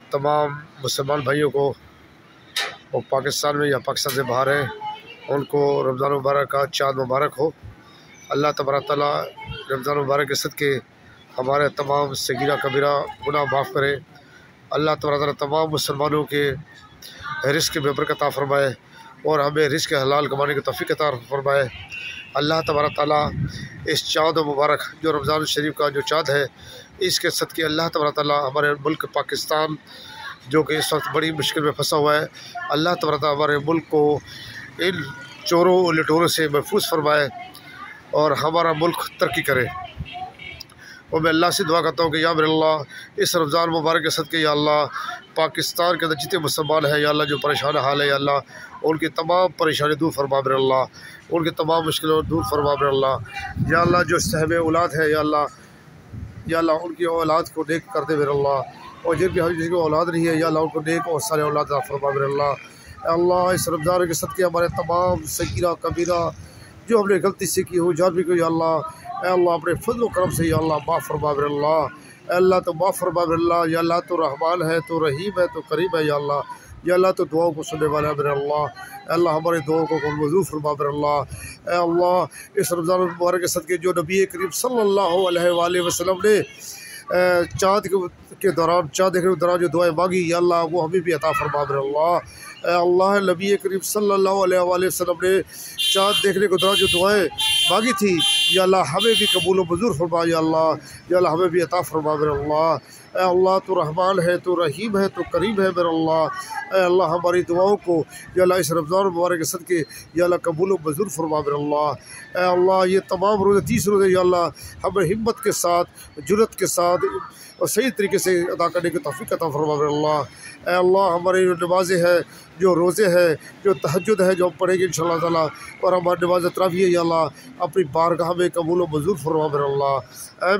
तमाम मुसलमान भाइयों को वो पाकिस्तान में या पाकिस्तान से बाहर हैं, उनको रमज़ान मुबारक का चाँद मुबारक हो। अल्लाह तबारक तआला रमज़ान मुबारक के सदके हमारे तमाम सगीरा कबीरा गुनाह माफ़ करे। अल्लाह तबारक तआला तमाम मुसलमानों के रिज़्क़ में बरकत अता फरमाए और हमें रिज़्क़ हलाल कमाने की तौफ़ीक़ अता फरमाए। अल्लाह तबारक तआला इस चाँद मुबारक जो रमज़ान शरीफ का जो चाँद है, इसके सदके अल्लाह तबारक तआला हमारे मुल्क पाकिस्तान जो कि इस वक्त बड़ी मुश्किल में फंसा हुआ है, अल्लाह तबारक तआला हमारे मुल्क को इन चोरों लुटेरों से महफूज फरमाए और हमारा मुल्क तरक्की करे। और मैं अल्लाह से दुआ करता हूँ कि या मेरे अल्लाह, इस रमज़ान मुबारक के सदके या अल्लाह पाकिस्तान के अंदर जितने मुसलमान हैं या अल्लाह जो परेशान हाल है या अल्लाह, उनकी तमाम परेशानी दूर फरमा मेरे अल्लाह, उनकी तमाम मुश्किलों दूर फरमा मेरे अल्लाह। या अल्लाह जो साहिब औलाद है या अल्लाह उनकी औलाद को नेक कर दे मेरे अल्लाह, और जिनकी औलाद नहीं है या अल्लाह उनको नेक और सारे औलाद अता फरमा मेरे अल्लाह। अल्लाह इस रमज़ान के सदके हमारे तमाम सगीरा कबीरा जो हमने गलती से की हो जान भी को या अल्लाह अपने फजल व करम से या अल्लाह माफ़ फरमा मेरे अल्लाह। अल्लाह तो माफ़ फरमा मेरे अल्लाह, या अल्लाह तो रहमान है, तो रहीम है, तो करीम है या अल्लाह तो दुआओं को सुनने वाला है मेरे अल्लाह। अल्लाह हमारे दुआओं को मंजूर फरमा मेरे अल्लाह। अल्लाह इस रमज़ान मुबारक के सदके जो नबी करीम सल्लल्लाहु अलैहि वसल्लम ने चाँद के दौरान चाँद देखने के दौरान जो दुआएं मांगी या अल्लाह वो हमें भी अता फरमा मेरे अल्लाह। अल्लाह नबी करीम सल्लल्लाहु अलैहि वसल्लम ने चाँद देखने के दौरान जो दुआएं मांगी थी या अल्लाह हमें भी कबूल मंजूर फरमा या अल्लाह हमें भी अता फरमा मेरे अल्लाह। अल्लाह तो रहमान है, तो रहीम है, तो करीम है मेरे अल्लाह। अल्लाह हमारी दुआओं को या अल्लाह इस रमज़ान मुबारक के सदके या अल्लाह कबूल मंजूर फरमा मेरे अल्लाह। अल्लाह ये तमाम रोज़े 30 रोज़े या अल्लाह हमें हिम्मत के साथ, जुर्रत के साथ और सही तरीके से अदा करने की तौफ़ीक़ अता फरमा मेरे अल्लाह। अल्लाह हमारी जो नमाज़ें हैं, जो रोज़े हैं, जो तहज्जुद है जो हम पढ़ेंगे इंशाअल्लाह ताला, और हमारी नमाज़ तरावी है या अल्लाह अपनी बारगाह में कबूल मंजूर फरमा मेरे अल्लाह।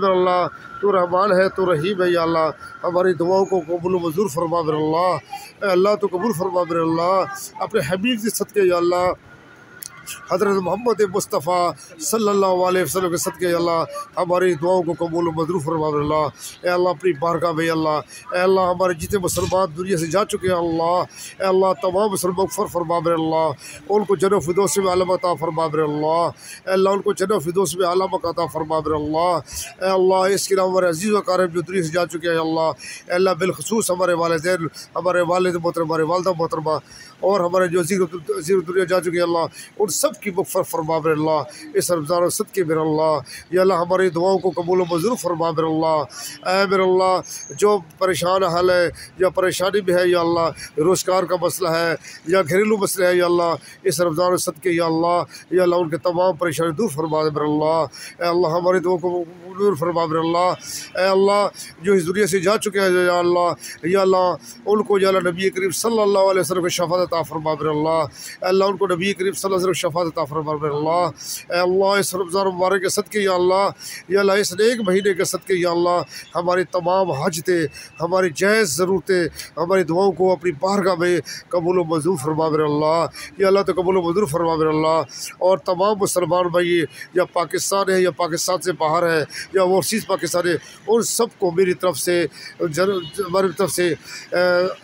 मेरे अल्लाह तो रहमान है, तो रहीम है या अल्लाह हमारी दुआओं को कबूल मंजूर फरमा मेरे अल्लाह। अल्लाह तो कबूल फरमा मेरे अल्लाह अपने हबीब के सदके या अल्लाह हज़रत मोहम्मद मुस्तफ़ा सल्लल्लाहु अलैहि वसल्लम के सदके अल्लाह हमारी दुआओं को कबूल मंजूर फरमा अल्लाह। अल्लाह अपनी बारगाह में अल्लाह हमारे जितने मुसलमान दुनिया से जा चुके हैं अल्लाह तमाम मुसलमान मग़फ़िरत फरमा अल्लाह, उनको जन्नत फ़िरदौस में आलम अता फरमा अल्लाह उनको जन्नत फ़िरदौस में आलम अता फरमा अल्लाह। इसके अलावा हमारे अज़ीज़ व अक़ारिब जो दुनिया से जा चुके हैं अल्लाह बिलख़ुसूस हमारे वालिदैन, हमारे वालिद मोहतरम, हमारे वालिदा मोहतरमा और हमारे जो अज़ीज़ दुनिया जा चुके हैं अल्लाह उन सब की मग़फ़िरत फरमा अल्लाह। इस रमज़ान और सदके मेरे अल्लाह या अल्लाह हमारी दुआओं को कबूल मंजूर फरमा मेरे अल्लाह जो परेशान हाल है या परेशानी में है या अल्लाह, रोज़गार का मसला है या घरेलू मसले है या अल्लाह, इस रमज़ान और सदके या अल्लाह उनके तमाम परेशानी दूर फरमा मेरे अल्लाह हमारी दुआओं को मंजूर फरमा मेरे अल्लाह जो इस दुनिया से जा चुके हैं या अल्लाह उनको या अल्लाह नबी करीम सल्लल्लाहु अलैहि वसल्लम की शफ़ाअत अता फरमा मेरे अल्लाह उनको नबी करीम सल्लल्लाहु अलैहि वसल्लम शफ़ाअत अता फरमा मेरे अल्लाह इस रमज़ान मुबारक के सदके या अल्लाह इस नेक महीने के सदके या अल्लाह हमारी तमाम हाजतें, हमारी जायज़ ज़रूरतें, हमारी दुआओं को अपनी बारगाह में कबूल मंजूर फरमा मेरे या अल्लाह तो कबूल मंजूर फरमा मेरे और तमाम मुसलमान भाई या पाकिस्तान है या पाकिस्तान से बाहर है या ओवरसीज़ पाकिस्तान है, उन सब को मेरी तरफ से हमारी तरफ से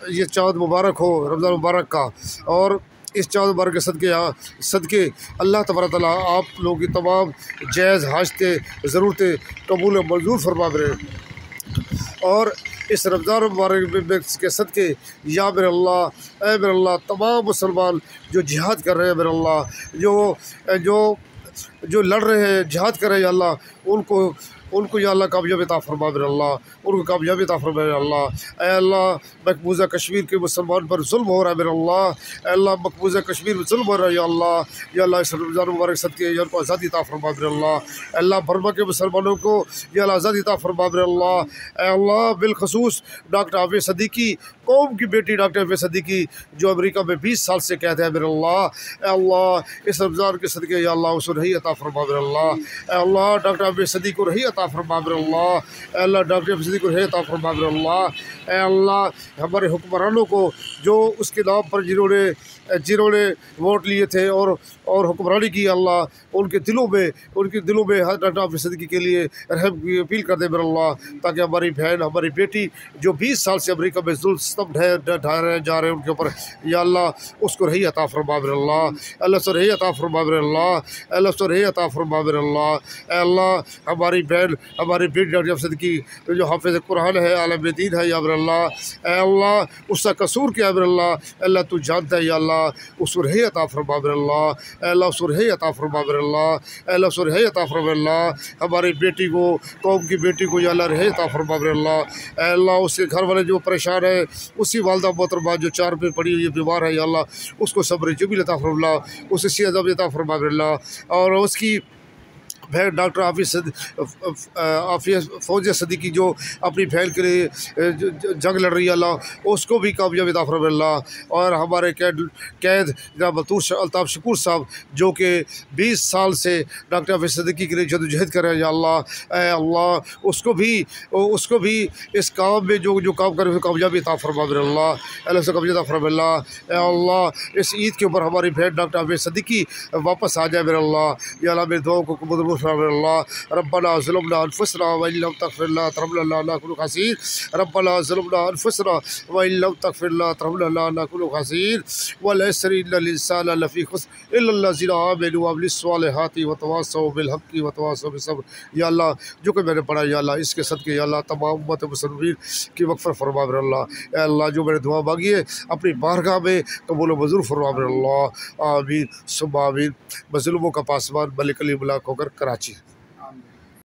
ये चाँद मुबारक हो रमज़ान मुबारक का। और इस चाँद मुबारक के सदके अल्लाह तबारक तआला आप लोगों की तमाम जायज़ हाजतें ज़रूरतें कबूल मंजूर फरमा मेरे। और इस रमज़ान मुबारक के सदके या मेरे अल्लाह तमाम मुसलमान जो जिहाद कर रहे हैं मेरे अल्लाह, जो लड़ रहे हैं, जिहाद कर रहे हैं या उनको या अल्लाह कामयाबी अता फरमा मेरे उनको कामयाबी अता फरमा मेरे अल्लाह मकबूजा कश्मीर के मुसलमान पर जुल्म हो रहा है मेरे अल्लाह मकबूजा कश्मीर में जुल्म हो रहा है या अल्लाह इस रमज़ान मुबारक सदके या उनको आज़ादी अता फरमा मेरे अल्लाह बर्मा के मुसलमानों को या अल्लाह आज़ादी अता फरमा मेरे अल्लाह बिलख़ुसूस डॉक्टर हाफिज़ सदीकी, कौम की बेटी डॉक्टर हाफिज़ सदीकी जो अमेरिका में 20 साल से कहते हैं मेरे अल्लाह इस रमज़ान के सदके या अल्लाह उसको रही अता फरमा मेरे अल्लाह डॉक्टर हाफिज़ सदीकी को रही अता अता फरमा अल्लाह। अल्लाह डॉक्टर हफीज़ सदीक़ी को रहमत अता फरमा अल्लाह। अल्लाह हमारे हुक्मरानों को जो उसके नाम पर जिन्होंने वोट लिए थे और हुक्मरानी की, अल्लाह उनके दिलों में डॉक्टर हफीज़ सदीक़ी के लिए रहम की अपील कर दे मेरा अल्लाह, ताकि हमारी बहन हमारी बेटी जो 20 साल से अमेरिका में जुल्म ढा रहे जा रहे हैं उनके ऊपर, या अल्लाह उसको रही अता फरमा मेरा अल्लाह। अल्लाह उसको रही अता फरमा मेरा अल्लाह। अल्लाह उसको रही अता फरमा मेरा अल्लाह। अल्लाह हमारी बहन हमारी बेटी डॉक्टर हफीज़ सदीक़ी जो हाफिज़ कुरान है, आलिम दीन है, या मेरा अल्लाह अल्लाह उसका कसूर क्या है मेरा अल्लाह, अल्लाह तू जानता है या अल्लाह उसको रही अता फरमा मेरा अल्लाह। अल्लाह उसको रही अता फरमा मेरा अल्लाह। अल्लाह उसको रही अता फरमा अल्लाह। हमारी बेटी को, कौम की बेटी को या अल्लाह रही अता फरमा मेरा अल्लाह। अल्लाह उसके घर वाले जो परेशान है, उसी वालदा मोहतरमा जो 4 पे पड़ी हुई बीमार है, या अल्लाह उसको सब्र जमील अता फरमा, उसे सेहत अता फरमा मेरा अल्लाह। और उसकी बहन डॉक्टर फौजिया सदीक़ी जो अपनी बहन के लिए जंग लड़ रही है, अल्लाह उसको भी कामयाबी अता फरमा अल्लाह। और हमारे कैद जनाब अल्ताफ़ शकूर साहब जो कि 20 साल से डॉक्टर हफीज़ सदीक़ी के लिए जदोजहद कर रहे हैं, या अल्लाह अल्लाह उसको भी इस काम में जो काम कर रहे हैं कामयाबी अता फरमा अल्लाह। अल्लाह से कामयाबी अता फरमा अल्लाह। इस ईद के ऊपर हमारी बहन डॉक्टर हफीज़ सदीक़ी वापस आ जाए मेरा अल्लाह। या अल्लाह मेरी दुआओं को कबूल अल्लाह। रब्बना ज़लमना अनफुसना व इन लम तग़फिर लना वतरहमना लनकुन खासिरीन। रब्बना ज़लमना अनफुसना व इन लम तग़फिर लना वतरहमना लनकुन खासिरीन। वल अस्रि इन्नल इंसाना लफ़ी खुस्र इल्लल लज़ीना आमनु व अमिलुस सालिहाति व तवासौ बिल हक़्क़ि व तवासौ बिस सब्र। या अल्लाह जो कि मैंने पढ़ा, या अल्लाह इसके सदक़े या अल्लाह तमाम उम्मत मुसलमीन की मग़फ़िरत फरमा अल्लाह। अल्लाह जो मैंने दुआ मांगी है अपनी बारगाह में कबूल व मंजूर फरमा अल्लाह। आमीन सुम्मा आमीन। मज़लूमों का पासबान मलिक अली मुल्क होकर कराची।